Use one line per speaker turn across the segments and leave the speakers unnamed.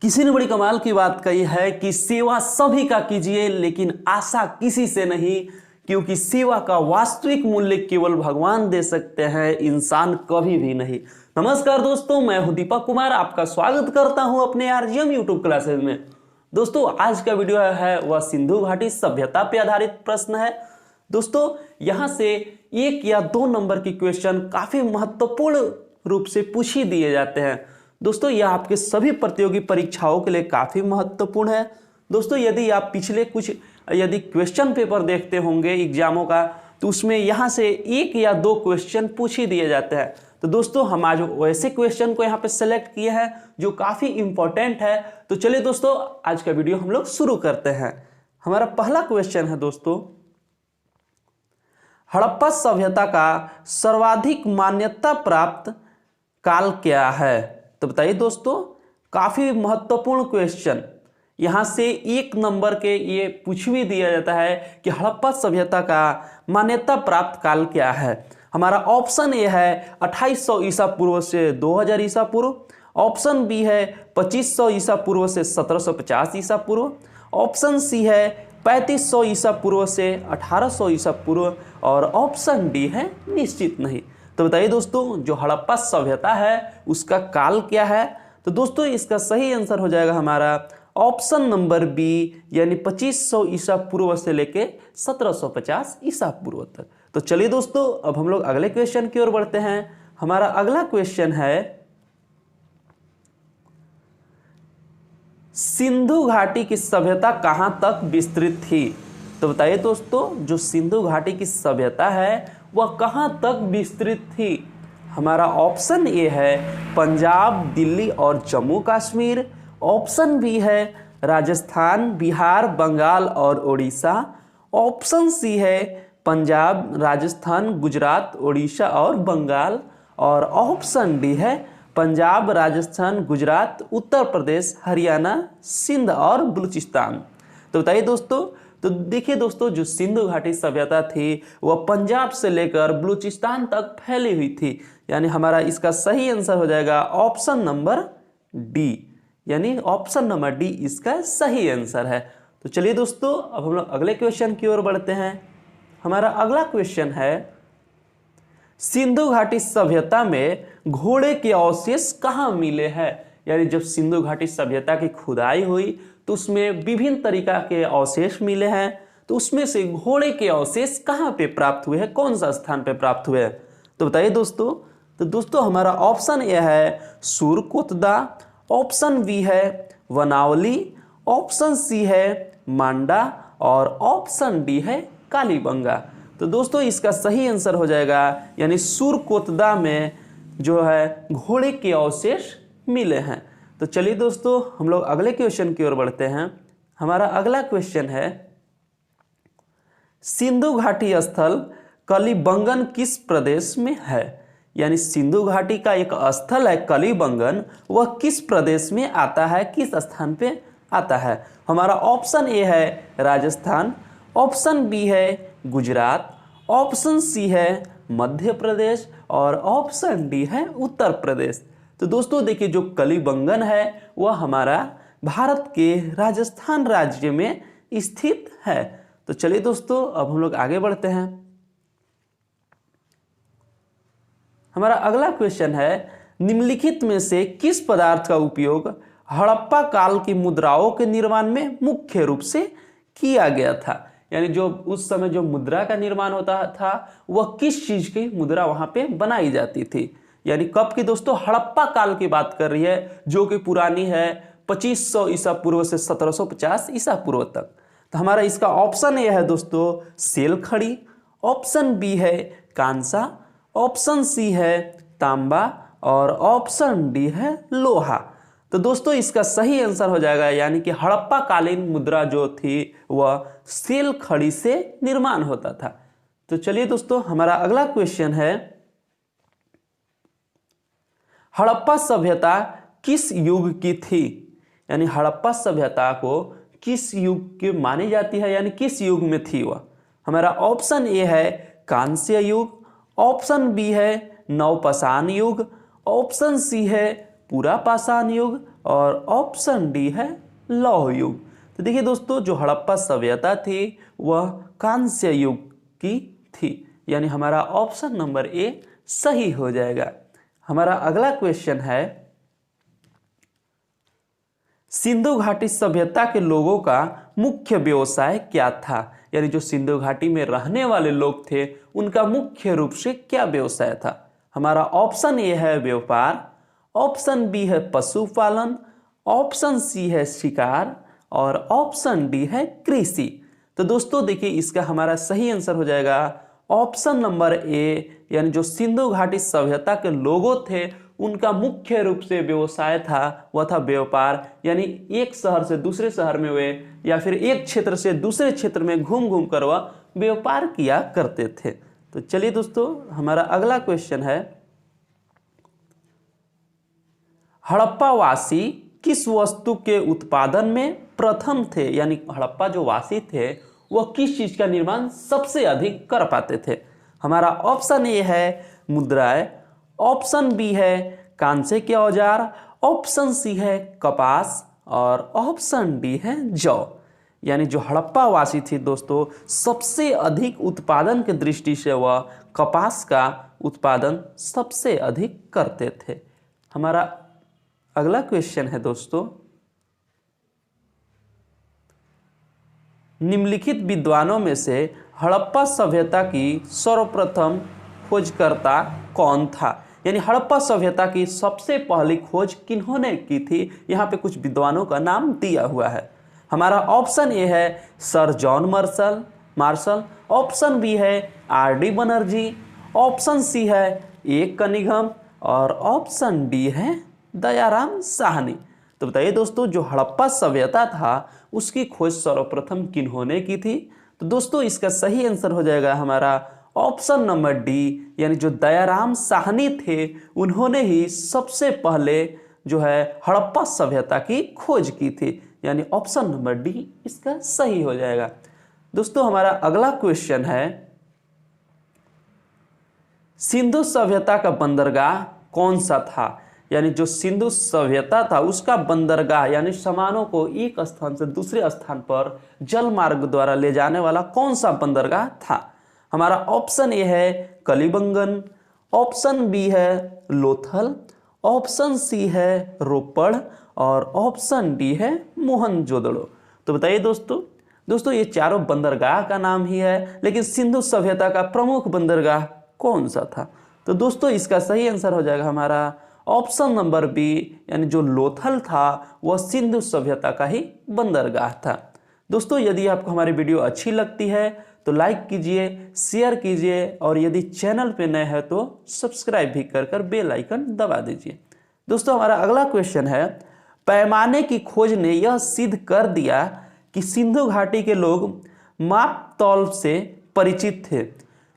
किसी ने बड़ी कमाल की बात कही है कि सेवा सभी का कीजिए लेकिन आशा किसी से नहीं, क्योंकि सेवा का वास्तविक मूल्य केवल भगवान दे सकते हैं, इंसान कभी भी नहीं। नमस्कार दोस्तों, मैं हूं दीपक कुमार, आपका स्वागत करता हूं अपने आरजीएम यूट्यूब क्लासेज में। दोस्तों आज का वीडियो है वह सिंधु घाटी सभ्यता पे आधारित प्रश्न है। दोस्तों यहां से 1 या 2 नंबर की क्वेश्चन काफी महत्वपूर्ण रूप से पूछ ही दिए जाते हैं। दोस्तों यह आपके सभी प्रतियोगी परीक्षाओं के लिए काफी महत्वपूर्ण है। दोस्तों यदि आप पिछले कुछ क्वेश्चन पेपर देखते होंगे एग्जामों का, तो उसमें यहाँ से 1 या 2 क्वेश्चन पूछ ही दिए जाते हैं। तो दोस्तों हम आज वैसे क्वेश्चन को यहाँ पे सेलेक्ट किए हैं जो काफी इंपॉर्टेंट है। तो चलिए दोस्तों आज का वीडियो हम लोग शुरू करते हैं। हमारा पहला क्वेश्चन है दोस्तों, हड़प्पा सभ्यता का सर्वाधिक मान्यता प्राप्त काल क्या है? तो बताइए दोस्तों, काफी महत्वपूर्ण क्वेश्चन। यहां से 1 नंबर के ये पूछ भी दिया जाता है कि हड़प्पा सभ्यता का मान्यता प्राप्त काल क्या है। हमारा ऑप्शन ए है 2800 ईसा पूर्व से 2000 ईसा पूर्व, ऑप्शन बी है 2500 ईसा पूर्व से 1750 ईसा पूर्व, ऑप्शन सी है 3500 ईसा पूर्व से 1800 ईसा पूर्व, और ऑप्शन डी है निश्चित नहीं। तो बताइए दोस्तों जो हड़प्पा सभ्यता है उसका काल क्या है? तो दोस्तों इसका सही आंसर हो जाएगा हमारा ऑप्शन नंबर बी, यानी 2500 ईसा पूर्व से लेके 1750 ईसा पूर्व तक। तो चलिए दोस्तों अब हम लोग अगले क्वेश्चन की ओर बढ़ते हैं। हमारा अगला क्वेश्चन है, सिंधु घाटी की सभ्यता कहां तक विस्तृत थी? तो बताइए दोस्तों जो सिंधु घाटी की सभ्यता है वह कहां तक विस्तृत थी। हमारा ऑप्शन ए है पंजाब, दिल्ली और जम्मू कश्मीर, ऑप्शन बी है राजस्थान, बिहार, बंगाल और उड़ीसा, ऑप्शन सी है पंजाब, राजस्थान, गुजरात, उड़ीसा और बंगाल, और ऑप्शन डी है पंजाब, राजस्थान, गुजरात, उत्तर प्रदेश, हरियाणा, सिंध और बलूचिस्तान। तो बताइए दोस्तों, तो देखिए दोस्तों जो सिंधु घाटी सभ्यता थी वह पंजाब से लेकर बलूचिस्तान तक फैली हुई थी, यानी हमारा इसका सही आंसर हो जाएगा ऑप्शन नंबर डी, यानी ऑप्शन नंबर डी इसका सही आंसर है। तो चलिए दोस्तों अब हम लोग अगले क्वेश्चन की ओर बढ़ते हैं। हमारा अगला क्वेश्चन है, सिंधु घाटी सभ्यता में घोड़े के अवशेष कहाँ मिले हैं? यानी जब सिंधु घाटी सभ्यता की खुदाई हुई तो उसमें विभिन्न तरीका के अवशेष मिले हैं, तो उसमें से घोड़े के अवशेष कहाँ पे प्राप्त हुए हैं, कौन सा स्थान पे प्राप्त हुए हैं? तो बताइए दोस्तों। तो दोस्तों हमारा ऑप्शन ए है सूरकोतदा, ऑप्शन बी है वनावली, ऑप्शन सी है मांडा, और ऑप्शन डी है कालीबंगा। तो दोस्तों इसका सही आंसर हो जाएगा यानी सूरकोतदा में जो है घोड़े के अवशेष मिले हैं। तो चलिए दोस्तों हम लोग अगले क्वेश्चन की ओर बढ़ते हैं। हमारा अगला क्वेश्चन है, सिंधु घाटी स्थल कलिबंगन किस प्रदेश में है? यानी सिंधु घाटी का एक स्थल है कलिबंगन, वह किस प्रदेश में आता है, किस स्थान पे आता है? हमारा ऑप्शन ए है राजस्थान, ऑप्शन बी है गुजरात, ऑप्शन सी है मध्य प्रदेश, और ऑप्शन डी है उत्तर प्रदेश। तो दोस्तों देखिए जो कलिबंगन है वह हमारा भारत के राजस्थान राज्य में स्थित है। तो चलिए दोस्तों अब हम लोग आगे बढ़ते हैं। हमारा अगला क्वेश्चन है, निम्नलिखित में से किस पदार्थ का उपयोग हड़प्पा काल की मुद्राओं के निर्माण में मुख्य रूप से किया गया था? यानी जो उस समय जो मुद्रा का निर्माण होता था वह किस चीज की मुद्रा वहां पे बनाई जाती थी? यानी कब की दोस्तों? हड़प्पा काल की बात कर रही है जो कि पुरानी है 2500 ईसा पूर्व से 1750 ईसा पूर्व तक। तो हमारा इसका ऑप्शन ए है दोस्तों सेल खड़ी, ऑप्शन बी है कांसा, ऑप्शन सी है तांबा, और ऑप्शन डी है लोहा। तो दोस्तों इसका सही आंसर हो जाएगा यानी कि हड़प्पा कालीन मुद्रा जो थी वह सेल खड़ी से निर्माण होता था। तो चलिए दोस्तों हमारा अगला क्वेश्चन है, हड़प्पा सभ्यता किस युग की थी? यानी हड़प्पा सभ्यता को किस युग की मानी जाती है, यानी किस युग में थी वह? हमारा ऑप्शन ए है कांस्य युग, ऑप्शन बी है नवपाषाण युग, ऑप्शन सी है पूरा पाषाण युग और ऑप्शन डी है लौह युग। तो देखिए दोस्तों, जो हड़प्पा सभ्यता थी वह कांस्य युग की थी, यानी हमारा ऑप्शन नंबर ए सही हो जाएगा। हमारा अगला क्वेश्चन है, सिंधु घाटी सभ्यता के लोगों का मुख्य व्यवसाय क्या था? यानी जो सिंधु घाटी में रहने वाले लोग थे उनका मुख्य रूप से क्या व्यवसाय था? हमारा ऑप्शन ए है व्यापार, ऑप्शन बी है पशुपालन, ऑप्शन सी है शिकार और ऑप्शन डी है कृषि। तो दोस्तों देखिए, इसका हमारा सही आंसर हो जाएगा ऑप्शन नंबर ए, यानी जो सिंधु घाटी सभ्यता के लोगों थे उनका मुख्य रूप से व्यवसाय था वह था व्यापार, यानी एक शहर से दूसरे शहर में वे या फिर एक क्षेत्र से दूसरे क्षेत्र में घूम घूम कर वह व्यापार किया करते थे। तो चलिए दोस्तों, हमारा अगला क्वेश्चन है, हड़प्पा वासी किस वस्तु के उत्पादन में प्रथम थे? यानी हड़प्पा जो वासी थे वह किस चीज का निर्माण सबसे अधिक कर पाते थे? हमारा ऑप्शन ए है मुद्राएं, ऑप्शन बी है कांसे के औजार, ऑप्शन सी है कपास और ऑप्शन डी है जौ। यानी जो हड़प्पा वासी थी दोस्तों, सबसे अधिक उत्पादन के दृष्टि से वह कपास का उत्पादन सबसे अधिक करते थे। हमारा अगला क्वेश्चन है दोस्तों, निम्नलिखित विद्वानों में से हड़प्पा सभ्यता की सर्वप्रथम खोजकर्ता कौन था? यानी हड़प्पा सभ्यता की सबसे पहली खोज किन्होंने की थी? यहाँ पे कुछ विद्वानों का नाम दिया हुआ है। हमारा ऑप्शन ए है sir John Marshall, option B है आर.डी. बनर्जी, ऑप्शन सी है ए. कनिंघम और ऑप्शन डी है दयाराम साहनी। तो बताइए दोस्तों, जो हड़प्पा सभ्यता था उसकी खोज सर्वप्रथम किन्होंने की थी? तो दोस्तों इसका सही आंसर हो जाएगा हमारा ऑप्शन नंबर डी, यानी जो दयाराम साहनी थे उन्होंने ही सबसे पहले जो है हड़प्पा सभ्यता की खोज की थी, यानी ऑप्शन नंबर डी इसका सही हो जाएगा। दोस्तों हमारा अगला क्वेश्चन है, सिंधु सभ्यता का बंदरगाह कौन सा था? यानी जो सिंधु सभ्यता था उसका बंदरगाह यानी सामानों को एक स्थान से दूसरे स्थान पर जल मार्ग द्वारा ले जाने वाला कौन सा बंदरगाह था? हमारा ऑप्शन ए है कलिबंगन, ऑप्शन बी है लोथल, ऑप्शन सी है रोपड़ और ऑप्शन डी है मोहनजोदड़ो। तो बताइए दोस्तों ये चारों बंदरगाह का नाम ही है, लेकिन सिंधु सभ्यता का प्रमुख बंदरगाह कौन सा था? तो दोस्तों इसका सही आंसर हो जाएगा हमारा ऑप्शन नंबर बी, यानी जो लोथल था वह सिंधु सभ्यता का ही बंदरगाह था। दोस्तों यदि आपको हमारी वीडियो अच्छी लगती है तो लाइक कीजिए, शेयर कीजिए और यदि चैनल पे नए हैं तो सब्सक्राइब भी कर बेल आइकन दबा दीजिए। दोस्तों हमारा अगला क्वेश्चन है, पैमाने की खोज ने यह सिद्ध कर दिया कि सिंधु घाटी के लोग माप तौल से परिचित थे।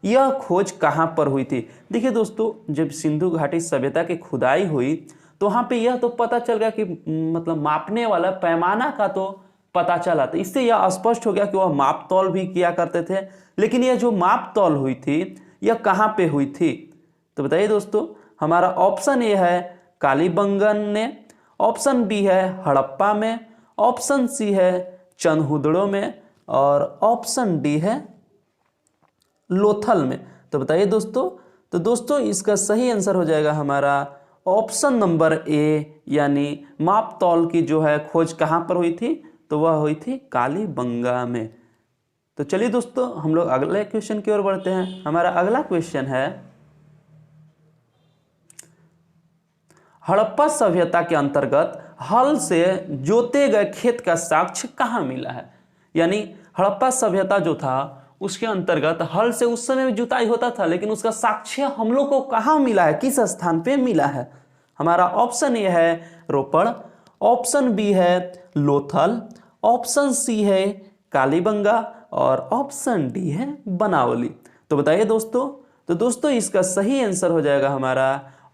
यह खोज कहाँ पर हुई थी? देखिए दोस्तों, जब सिंधु घाटी सभ्यता की खुदाई हुई तो वहाँ पे यह तो पता चल गया कि मतलब मापने वाला पैमाना का तो पता चला, तो इससे यह स्पष्ट हो गया कि वह माप तौल भी किया करते थे। लेकिन यह जो माप तौल हुई थी यह कहाँ पे हुई थी? तो बताइए दोस्तों, हमारा ऑप्शन ए है कालीबंगन ने, ऑप्शन बी है हड़प्पा में, ऑप्शन सी है चंदहुदड़ो में और ऑप्शन डी है लोथल में। तो बताइए दोस्तों इसका सही आंसर हो जाएगा हमारा ऑप्शन नंबर ए, यानी माप तौल की जो है खोज कहाँ पर हुई थी? तो वह हुई थी कालीबंगा में। तो चलिए दोस्तों हम लोग अगले क्वेश्चन की ओर बढ़ते हैं। हमारा अगला क्वेश्चन है, हड़प्पा सभ्यता के अंतर्गत हल से जोते गए खेत का साक्ष्य कहाँ मिला है? यानी हड़प्पा सभ्यता जो था उसके अंतर्गत हल से उस समय में जुताई होता था, लेकिन उसका साक्ष्य हम लोग को कहाँ मिला है, किस स्थान पे मिला है? हमारा ऑप्शन ए है रोपड़, ऑप्शन बी है लोथल, ऑप्शन सी है कालीबंगा और ऑप्शन डी है बनावली। तो बताइए दोस्तों इसका सही आंसर हो जाएगा हमारा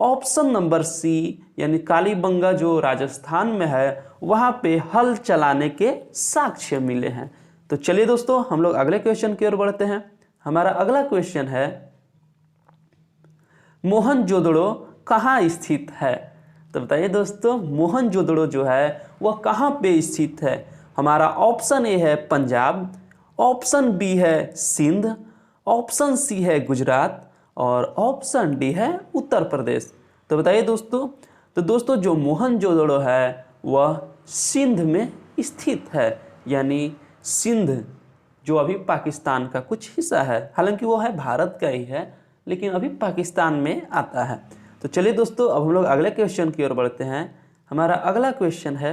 ऑप्शन नंबर सी, यानी कालीबंगा जो राजस्थान में है वहाँ पे हल चलाने के साक्ष्य मिले हैं। तो चलिए दोस्तों हम लोग अगले क्वेश्चन की ओर बढ़ते हैं। हमारा अगला क्वेश्चन है, मोहनजोदड़ो कहाँ स्थित है? तो बताइए दोस्तों मोहनजोदड़ो जो है वह कहाँ पे स्थित है? हमारा ऑप्शन ए है पंजाब, ऑप्शन बी है सिंध, ऑप्शन सी है गुजरात और ऑप्शन डी है उत्तर प्रदेश। तो बताइए दोस्तों, तो दोस्तों जो मोहनजोदड़ो है वह सिंध में स्थित है, यानी सिंध जो अभी पाकिस्तान का कुछ हिस्सा है, हालांकि वो है भारत का ही है लेकिन अभी पाकिस्तान में आता है। तो चलिए दोस्तों अब हम लोग अगले क्वेश्चन की ओर बढ़ते हैं। हमारा अगला क्वेश्चन है,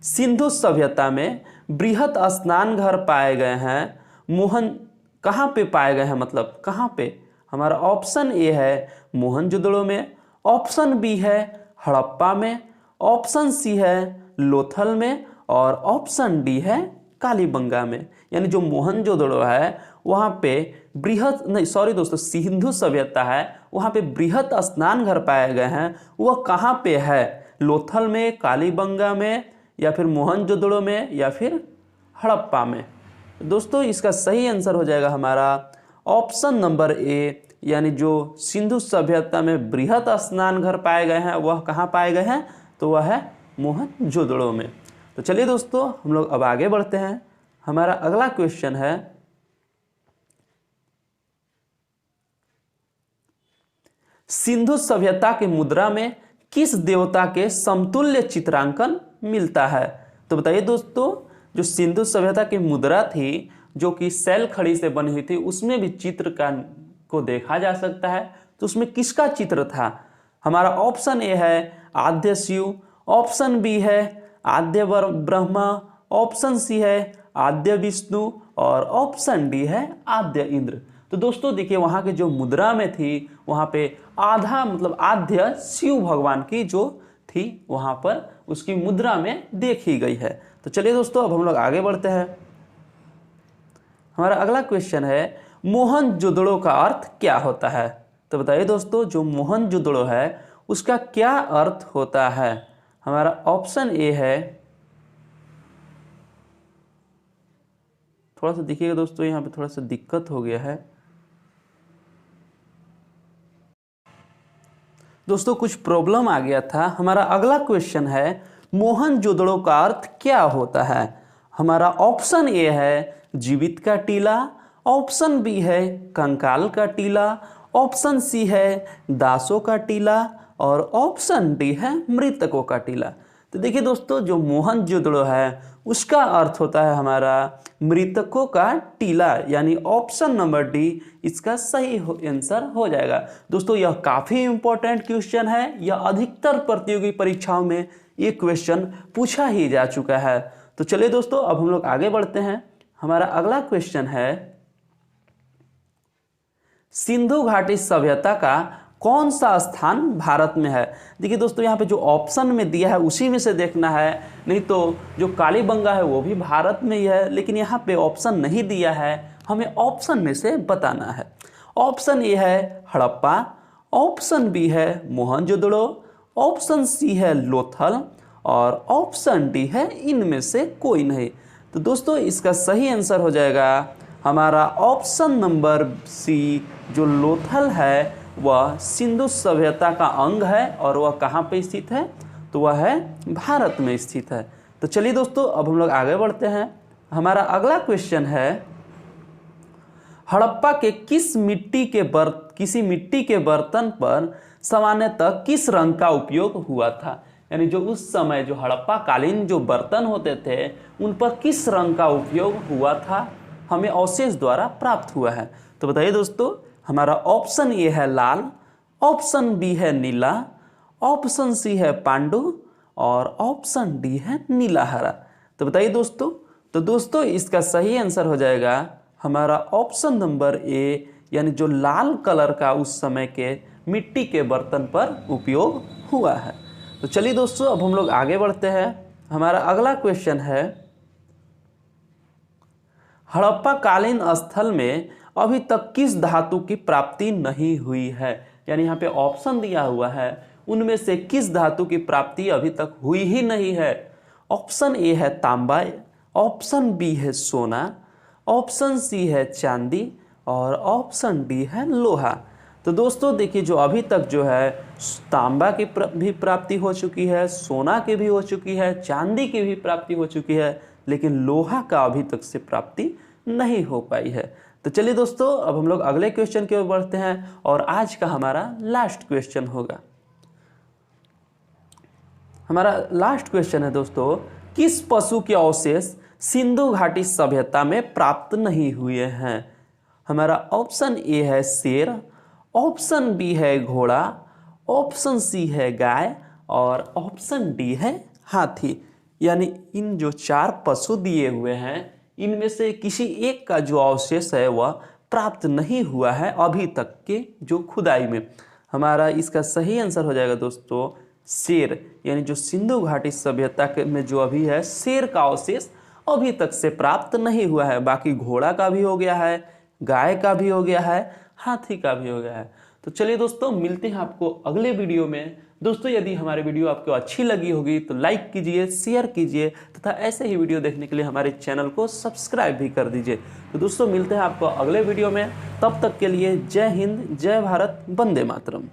सिंधु सभ्यता में बृहत स्नान घर पाए गए हैं, कहाँ पे पाए गए हैं, मतलब कहाँ पे? हमारा ऑप्शन ए है मोहनजोदड़ो में, ऑप्शन बी है हड़प्पा में, ऑप्शन सी है लोथल में और ऑप्शन डी है कालीबंगा में। यानी जो मोहनजोदड़ो है वहाँ पे बृहत नहीं सॉरी दोस्तों सिंधु सभ्यता है, वहाँ पे बृहत स्नान घर पाए गए हैं। वह कहाँ पे है? लोथल में, कालीबंगा में या फिर मोहनजोदड़ो में या फिर हड़प्पा में? दोस्तों इसका सही आंसर हो जाएगा हमारा ऑप्शन नंबर ए, यानी जो सिंधु सभ्यता में बृहत स्नान घर पाए गए हैं वह कहाँ पाए गए हैं? तो वह है मोहनजोदड़ो में। तो चलिए दोस्तों हम लोग अब आगे बढ़ते हैं। हमारा अगला क्वेश्चन है, सिंधु सभ्यता के मुद्रा में किस देवता के समतुल्य चित्रांकन मिलता है? तो बताइए दोस्तों जो सिंधु सभ्यता की मुद्रा थी जो कि शैल खड़ी से बनी हुई थी, उसमें भी चित्र को देखा जा सकता है। तो उसमें किसका चित्र था? हमारा ऑप्शन ए है आद्य शिव, ऑप्शन बी है आद्य ब्रह्मा, ऑप्शन सी है आद्य विष्णु और ऑप्शन डी है आद्य इंद्र। तो दोस्तों देखिए वहाँ के जो मुद्रा में थी वहाँ पे आधा मतलब आद्य शिव भगवान की जो थी वहाँ पर उसकी मुद्रा में देखी गई है। तो चलिए दोस्तों अब हम लोग आगे बढ़ते हैं। हमारा अगला क्वेश्चन है, मोहनजोदड़ो का अर्थ क्या होता है? तो बताइए दोस्तों जो मोहनजोदड़ो है उसका क्या अर्थ होता है? हमारा ऑप्शन ए है, थोड़ा सा देखिएगा दोस्तों यहाँ पे थोड़ा सा दिक्कत हो गया है दोस्तों, कुछ प्रॉब्लम आ गया था। हमारा अगला क्वेश्चन है, मोहनजोदड़ो का अर्थ क्या होता है? हमारा ऑप्शन ए है जीवित का टीला, ऑप्शन बी है कंकाल का टीला, ऑप्शन सी है दासों का टीला और ऑप्शन डी है मृतकों का टीला। तो देखिए दोस्तों जो मोहनजोदड़ो है उसका अर्थ होता है हमारा मृतकों का टीला, यानी ऑप्शन नंबर डी इसका सही आंसर हो जाएगा। दोस्तों यह काफ़ी इंपॉर्टेंट क्वेश्चन है, यह अधिकतर प्रतियोगी परीक्षाओं में ये क्वेश्चन पूछा ही जा चुका है। तो चलिए दोस्तों अब हम लोग आगे बढ़ते हैं। हमारा अगला क्वेश्चन है, सिंधु घाटी सभ्यता का कौन सा स्थान भारत में है? देखिए दोस्तों यहाँ पे जो ऑप्शन में दिया है उसी में से देखना है, नहीं तो जो कालीबंगा है वो भी भारत में ही है, लेकिन यहाँ पे ऑप्शन नहीं दिया है, हमें ऑप्शन में से बताना है। ऑप्शन ए है हड़प्पा, ऑप्शन बी है मोहनजोदड़ो, ऑप्शन सी है लोथल और ऑप्शन डी है इनमें से कोई नहीं। तो दोस्तों इसका सही आंसर हो जाएगा हमारा ऑप्शन नंबर सी, जो लोथल है वह सिंधु सभ्यता का अंग है और वह कहाँ पे स्थित है? तो वह है भारत में स्थित है। तो चलिए दोस्तों अब हम लोग आगे बढ़ते हैं। हमारा अगला क्वेश्चन है, हड़प्पा के किसी मिट्टी के बर्तन पर सामान्यतः किस रंग का उपयोग हुआ था? यानी जो उस समय जो हड़प्पा कालीन जो बर्तन होते थे उन पर किस रंग का उपयोग हुआ था, हमें अवशेष द्वारा प्राप्त हुआ है। तो बताइए दोस्तों हमारा ऑप्शन ए है लाल, ऑप्शन बी है नीला, ऑप्शन सी है पांडु और ऑप्शन डी है नीला हरा। तो बताइए दोस्तों, तो दोस्तों इसका सही आंसर हो जाएगा हमारा ऑप्शन नंबर ए, यानी जो लाल कलर का उस समय के मिट्टी के बर्तन पर उपयोग हुआ है। तो चलिए दोस्तों अब हम लोग आगे बढ़ते हैं। हमारा अगला क्वेश्चन है, हड़प्पा कालीन स्थल में अभी तक किस धातु की प्राप्ति नहीं हुई है? यानी यहाँ पे ऑप्शन दिया हुआ है, उनमें से किस धातु की प्राप्ति अभी तक हुई ही नहीं है? ऑप्शन ए है तांबा, ऑप्शन बी है सोना, ऑप्शन सी है चांदी और ऑप्शन डी है लोहा। तो दोस्तों देखिए, जो अभी तक जो है तांबा की भी प्राप्ति हो चुकी है, सोना की भी हो चुकी है, चांदी की भी प्राप्ति हो चुकी है, लेकिन लोहा का अभी तक से प्राप्ति नहीं हो पाई है। तो चलिए दोस्तों, अब हम लोग अगले क्वेश्चन की ओर बढ़ते हैं और आज का हमारा लास्ट क्वेश्चन होगा। हमारा लास्ट क्वेश्चन है दोस्तों, किस पशु के अवशेष सिंधु घाटी सभ्यता में प्राप्त नहीं हुए हैं? हमारा ऑप्शन ए है शेर, ऑप्शन बी है घोड़ा, ऑप्शन सी है गाय और ऑप्शन डी है हाथी। यानी इन जो 4 पशु दिए हुए हैं, इनमें से किसी एक का जो अवशेष है वह प्राप्त नहीं हुआ है अभी तक के जो खुदाई में। हमारा इसका सही आंसर हो जाएगा दोस्तों शेर। यानी जो सिंधु घाटी सभ्यता में जो अभी है, शेर का अवशेष अभी तक से प्राप्त नहीं हुआ है। बाकी घोड़ा का भी हो गया है, गाय का भी हो गया है, हाथी का भी हो गया है। तो चलिए दोस्तों, मिलते हैं आपको अगले वीडियो में। दोस्तों यदि हमारी वीडियो आपको अच्छी लगी होगी तो लाइक कीजिए, शेयर कीजिए तथा ऐसे ही वीडियो देखने के लिए हमारे चैनल को सब्सक्राइब भी कर दीजिए। तो दोस्तों मिलते हैं आपको अगले वीडियो में, तब तक के लिए जय हिंद, जय भारत, वंदे मातरम।